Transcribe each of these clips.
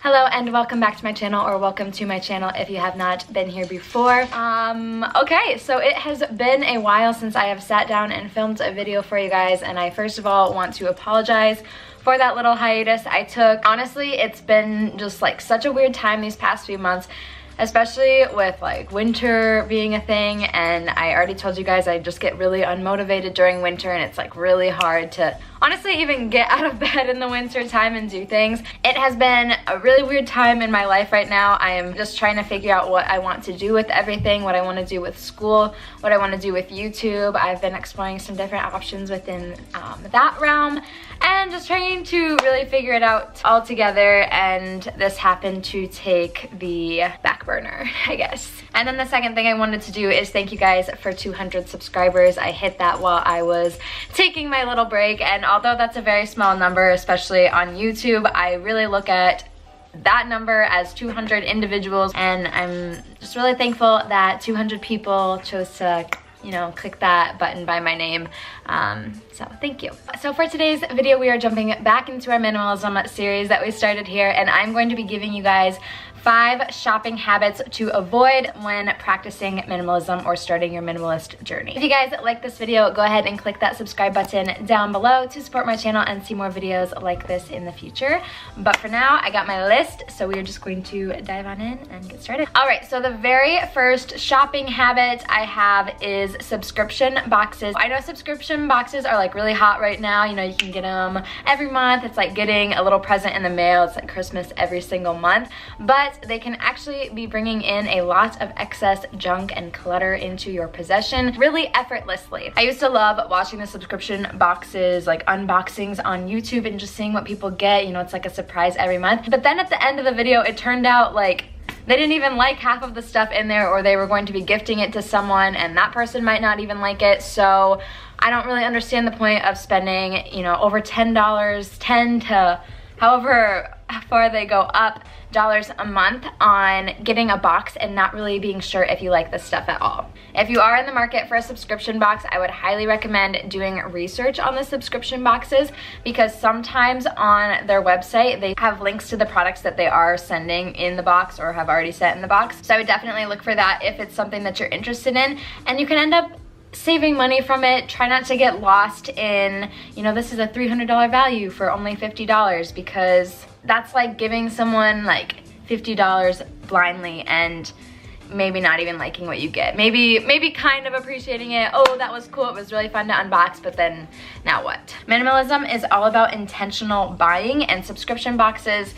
Hello and welcome back to my channel, or welcome to my channel if you have not been here before. Okay, so it has been a while since I have sat down and filmed a video for you guys, and I first of all want to apologize for that little hiatus I took. Honestly, it's been just like such a weird time these past few months, especially with like winter being a thing, and I already told you guys I just get really unmotivated during winter, and it's like really hard to honestly even get out of bed in the winter time and do things. It has been a really weird time in my life right now. I am just trying to figure out what I want to do with everything, what I want to do with school, what I want to do with YouTube. I've been exploring some different options within that realm and just trying to really figure it out all together, and this happened to take the back burner, I guess. And then the second thing I wanted to do is thank you guys for 200 subscribers. I hit that while I was taking my little break, and although that's a very small number, especially on YouTube, I really look at that number as 200 individuals, and I'm just really thankful that 200 people chose to, you know, click that button by my name. So thank you. So for today's video, we are jumping back into our minimalism series that we started here, and I'm going to be giving you guys 5 shopping habits to avoid when practicing minimalism or starting your minimalist journey. If you guys like this video, go ahead and click that subscribe button down below to support my channel and see more videos like this in the future. But for now, I got my list, so we are just going to dive on in and get started. All right, so the very first shopping habit I have is subscription boxes. I know subscription boxes are like really hot right now. You know, you can get them every month. It's like getting a little present in the mail. It's like Christmas every single month, but they can actually be bringing in a lot of excess junk and clutter into your possession really effortlessly. I used to love watching the subscription boxes, like unboxings on YouTube, and just seeing what people get. You know, it's like a surprise every month. But then at the end of the video, it turned out like they didn't even like half of the stuff in there, or they were going to be gifting it to someone and that person might not even like it. So I don't really understand the point of spending, you know, over $10, 10 to however far they go up dollars a month on getting a box and not really being sure if you like this stuff at all. If you are in the market for a subscription box, I would highly recommend doing research on the subscription boxes, because sometimes on their website they have links to the products that they are sending in the box or have already sent in the box. So I would definitely look for that if it's something that you're interested in, and you can end up saving money from it. Try not to get lost in, you know, this is a $300 value for only $50, because that's like giving someone like $50 blindly and maybe not even liking what you get. Maybe kind of appreciating it. Oh, that was cool. It was really fun to unbox, but then now what? Minimalism is all about intentional buying, and subscription boxes,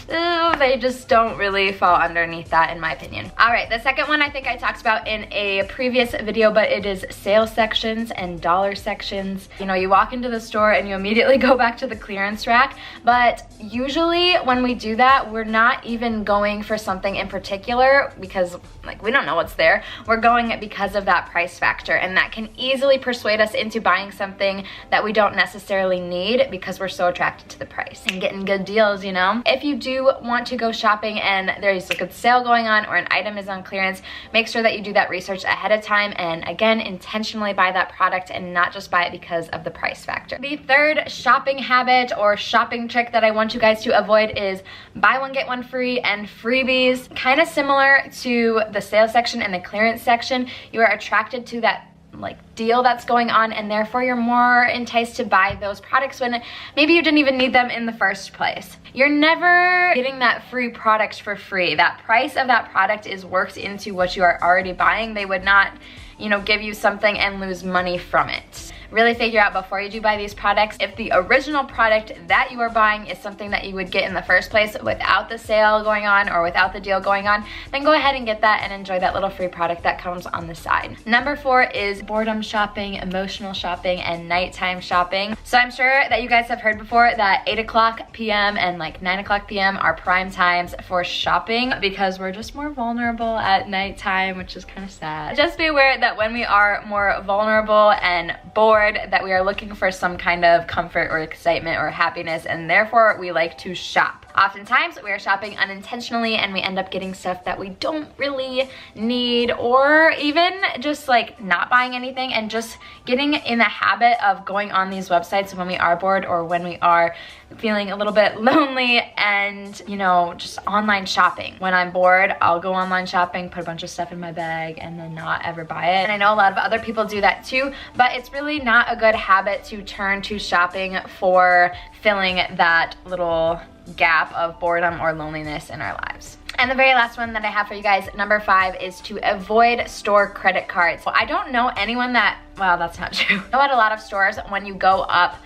they just don't really fall underneath that, in my opinion. All right, the second one I think I talked about in a previous video, but it is sale sections and dollar sections. You know, you walk into the store and you immediately go back to the clearance rack, but usually when we do that, we're not even going for something in particular because like we don't know what's there. We're going because of that price factor, and that can easily persuade us into buying something that we don't necessarily need because we're so attracted to the price and getting good deals, you know? If you do want to go shopping and there's a good sale going on or an item is on clearance, make sure that you do that research ahead of time, and again, intentionally buy that product and not just buy it because of the price factor. The third shopping habit or shopping trick that I want you guys to avoid is buy one get one free and freebies. Kind of similar to the sale section and the clearance section, you are attracted to that like deal that's going on, and therefore you're more enticed to buy those products when maybe you didn't even need them in the first place. You're never getting that free product for free. That price of that product is worked into what you are already buying. They would not, you know, give you something and lose money from it. Really figure out before you do buy these products if the original product that you are buying is something that you would get in the first place without the sale going on or without the deal going on. Then go ahead and get that and enjoy that little free product that comes on the side. Number 4 is boredom shopping, emotional shopping, and nighttime shopping. So I'm sure that you guys have heard before that 8 o'clock p.m. and like 9 o'clock p.m. are prime times for shopping because we're just more vulnerable at nighttime, which is kind of sad. Just be aware that when we are more vulnerable and bored, that we are looking for some kind of comfort or excitement or happiness, and therefore we like to shop. Oftentimes we are shopping unintentionally and we end up getting stuff that we don't really need, or even just like not buying anything and just getting in the habit of going on these websites when we are bored or when we are feeling a little bit lonely, and you know, just online shopping. When I'm bored, I'll go online shopping, put a bunch of stuff in my bag, and then not ever buy it. And I know a lot of other people do that too, but it's really not a good habit to turn to shopping for filling that little gap of boredom or loneliness in our lives. And the very last one that I have for you guys, number 5, is to avoid store credit cards. Well, I don't know anyone that, well, that's not true. I know at a lot of stores, when you go up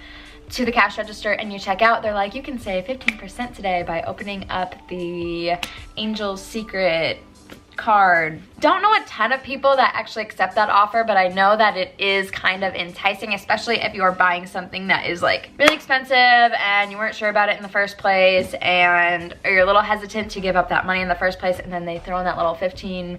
to the cash register and you check out, they're like, you can save 15% today by opening up the Angel's Secret card. Don't know a ton of people that actually accept that offer, but I know that it is kind of enticing, especially if you are buying something that is like really expensive and you weren't sure about it in the first place, and or you're a little hesitant to give up that money in the first place, and then they throw in that little 15%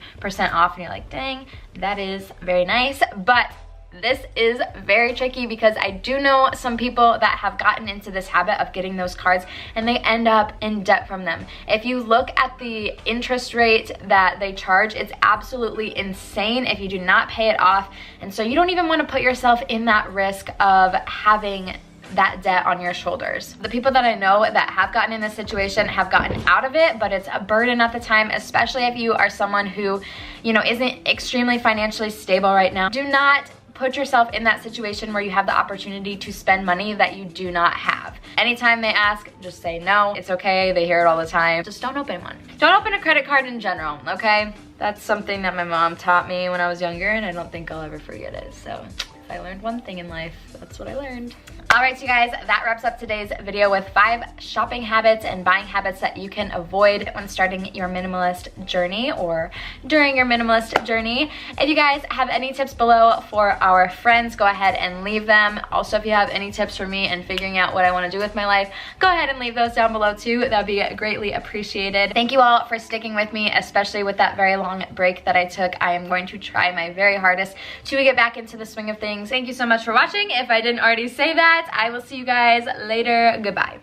off and you're like, dang, that is very nice. But this is very tricky because I do know some people that have gotten into this habit of getting those cards and they end up in debt from them. If you look at the interest rate that they charge, it's absolutely insane if you do not pay it off. And so you don't even want to put yourself in that risk of having that debt on your shoulders. The people that I know that have gotten in this situation have gotten out of it, but it's a burden at the time, especially if you are someone who, you know, isn't extremely financially stable right now. Do not put yourself in that situation where you have the opportunity to spend money that you do not have. Anytime they ask, just say no. It's okay, they hear it all the time. Just don't open one. Don't open a credit card in general, okay? That's something that my mom taught me when I was younger, and I don't think I'll ever forget it. So if I learned one thing in life, that's what I learned. All right, you guys, that wraps up today's video with 5 shopping habits and buying habits that you can avoid when starting your minimalist journey or during your minimalist journey. If you guys have any tips below for our friends, go ahead and leave them. Also, if you have any tips for me and figuring out what I want to do with my life, go ahead and leave those down below too. That would be greatly appreciated. Thank you all for sticking with me, especially with that very long break that I took. I am going to try my very hardest to get back into the swing of things. Thank you so much for watching. If I didn't already say that, I will see you guys later. Goodbye.